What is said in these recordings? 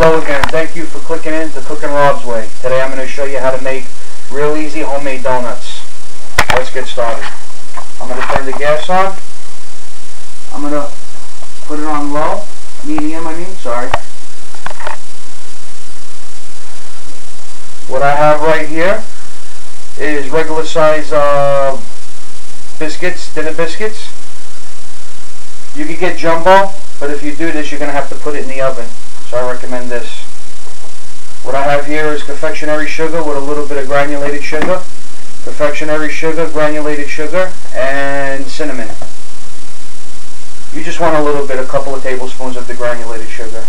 Hello again. Thank you for clicking in to Cooking Rob's Way. Today I'm going to show you how to make real easy homemade donuts. Let's get started. I'm going to turn the gas on. I'm going to put it on low, medium sorry. What I have right here is regular size biscuits, dinner biscuits. You can get jumbo, but if you do this you're going to have to put it in the oven. So I recommend this. What I have here is confectionery sugar with a little bit of granulated sugar. Confectionery sugar, granulated sugar, and cinnamon. You just want a couple of tablespoons of the granulated sugar.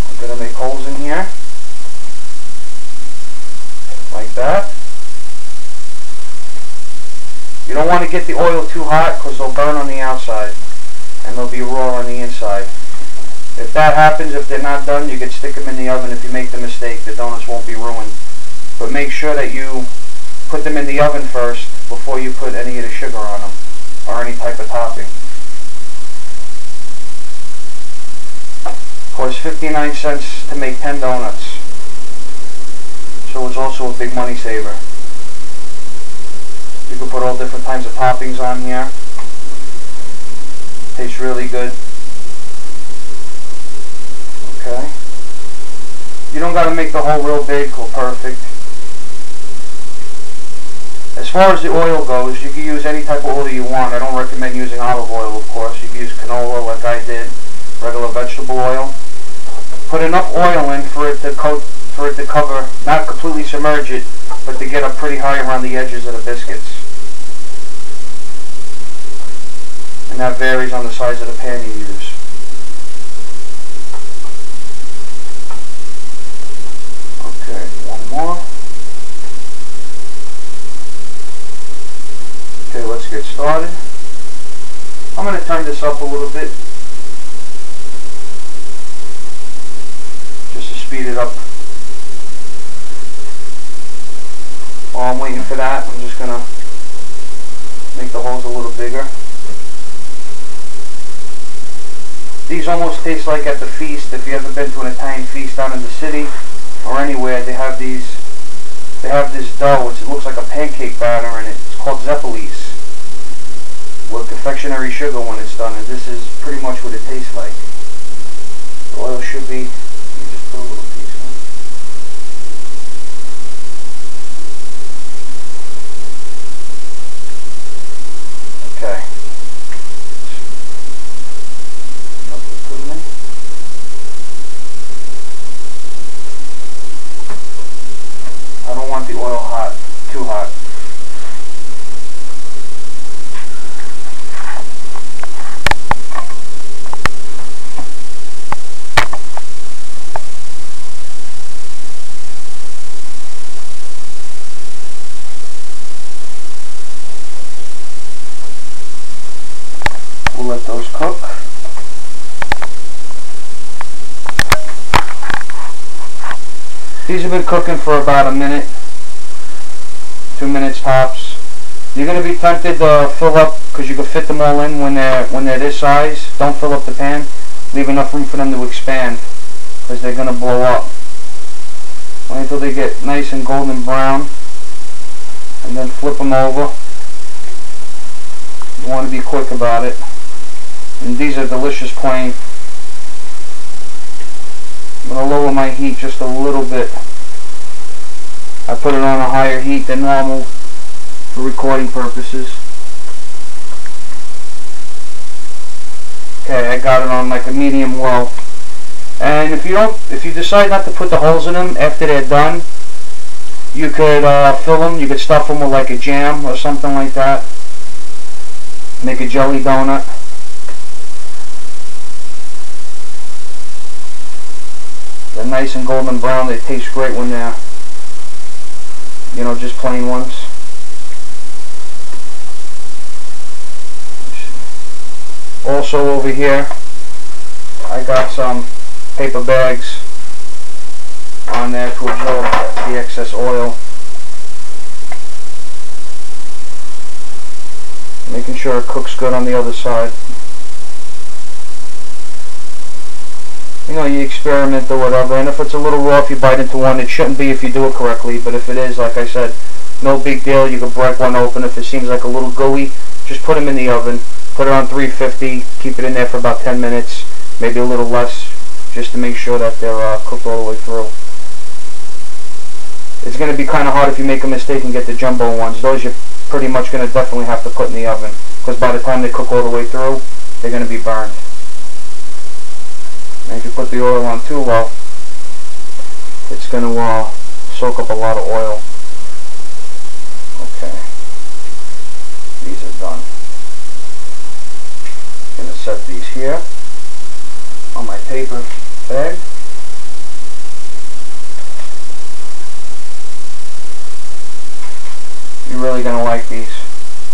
I'm going to make holes in here. Like that. You don't want to get the oil too hot because they'll burn on the outside and they'll be raw on the inside. If that happens, if they're not done, you can stick them in the oven. If you make the mistake, the donuts won't be ruined. But make sure that you put them in the oven first before you put any of the sugar on them or any type of topping. Costs 59 cents to make 10 donuts. So it's also a big money saver. You can put all different kinds of toppings on here. Tastes really good. Okay. You don't got to make the hole real big or perfect. As far as the oil goes, you can use any type of oil you want. I don't recommend using olive oil, of course. You can use canola like I did, regular vegetable oil. Put enough oil in for it to cover, not completely submerge it, but to get up pretty high around the edges of the biscuits. And that varies on the size of the pan you use. Okay, one more. Okay, let's get started. I'm going to turn this up a little bit just to speed it up. While I'm waiting for that, I'm just going to make the holes a little bigger. These almost taste like at the feast. If you ever been to an Italian feast down in the city or anywhere, they have this dough. It looks like a pancake batter in it. It's called zeppelis with confectionery sugar when it's done, and this is pretty much what it tastes like. The oil should be, you just put a little piece in. Okay. I don't want the oil hot, too hot. We'll let those cook. These have been cooking for about a minute, 2 minutes tops. You're going to be tempted to fill up because you can fit them all in when they're this size. Don't fill up the pan. Leave enough room for them to expand because they're going to blow up. Wait until they get nice and golden brown and then flip them over. You want to be quick about it. And these are delicious plain. I'm going to lower my heat just a little bit. I put it on a higher heat than normal for recording purposes. Okay, I got it on like a medium low. And if you decide not to put the holes in them after they're done, you could fill them. You could stuff them with like a jam or something like that. Make a jelly donut. They're nice and golden brown. They taste great when they're, just plain ones. Also over here, I got some paper bags on there to absorb the excess oil. Making sure it cooks good on the other side. you know, you experiment or whatever, and if it's a little raw, if you bite into one, it shouldn't be if you do it correctly, but if it is, like I said, no big deal. You can break one open. If it seems like a little gooey, just put them in the oven, put it on 350, keep it in there for about 10 minutes, maybe a little less, just to make sure that they're cooked all the way through. It's going to be kind of hard if you make a mistake and get the jumbo ones. Those you're pretty much going to definitely have to put in the oven, because by the time they cook all the way through, they're going to be burned. And if you put the oil on too low, it's going to soak up a lot of oil. Okay, these are done. I'm going to set these here on my paper bag. You're really going to like these.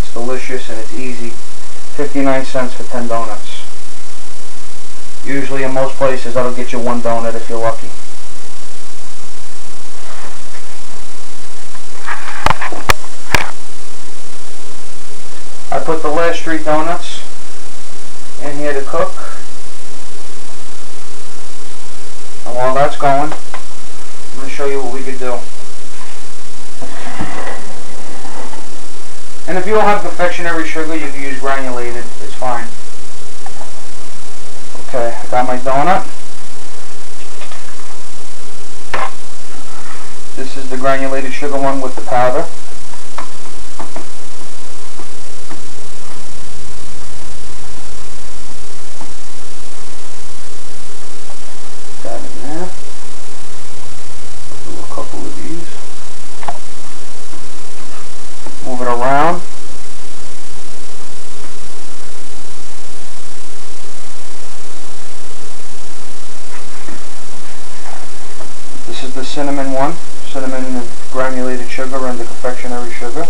It's delicious and it's easy. 59 cents for 10 donuts. Usually in most places that'll get you one donut if you're lucky. I put the last 3 donuts in here to cook. And while that's going, I'm going to show you what we could do. And if you don't have confectionery sugar, you can use granulated. It's fine. Okay, I got my donut. This is the granulated sugar one with the powder. Got it in there. Do a couple of these. Move it around. This is the cinnamon one. Cinnamon and granulated sugar and the confectionery sugar.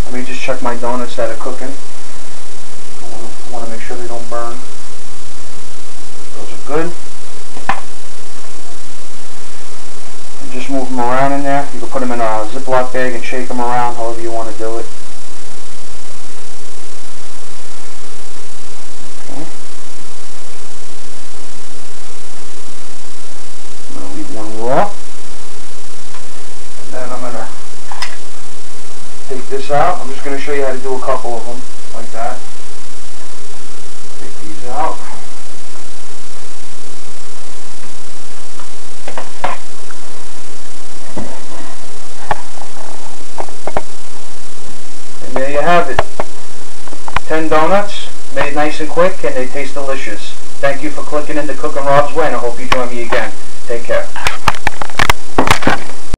Let me just check my donuts that are cooking. I want to make sure they don't burn. Those are good. And just move them around in there. You can put them in a Ziploc bag and shake them around however you want to do it. Okay. I'm going to leave one raw. And then I'm going to take this out. I'm just going to show you how to do a couple of them like that. Take these out. And there you have it. 10 donuts, made nice and quick, and they taste delicious. Thank you for clicking into Cookin' Rob's Way, and I hope you join me again.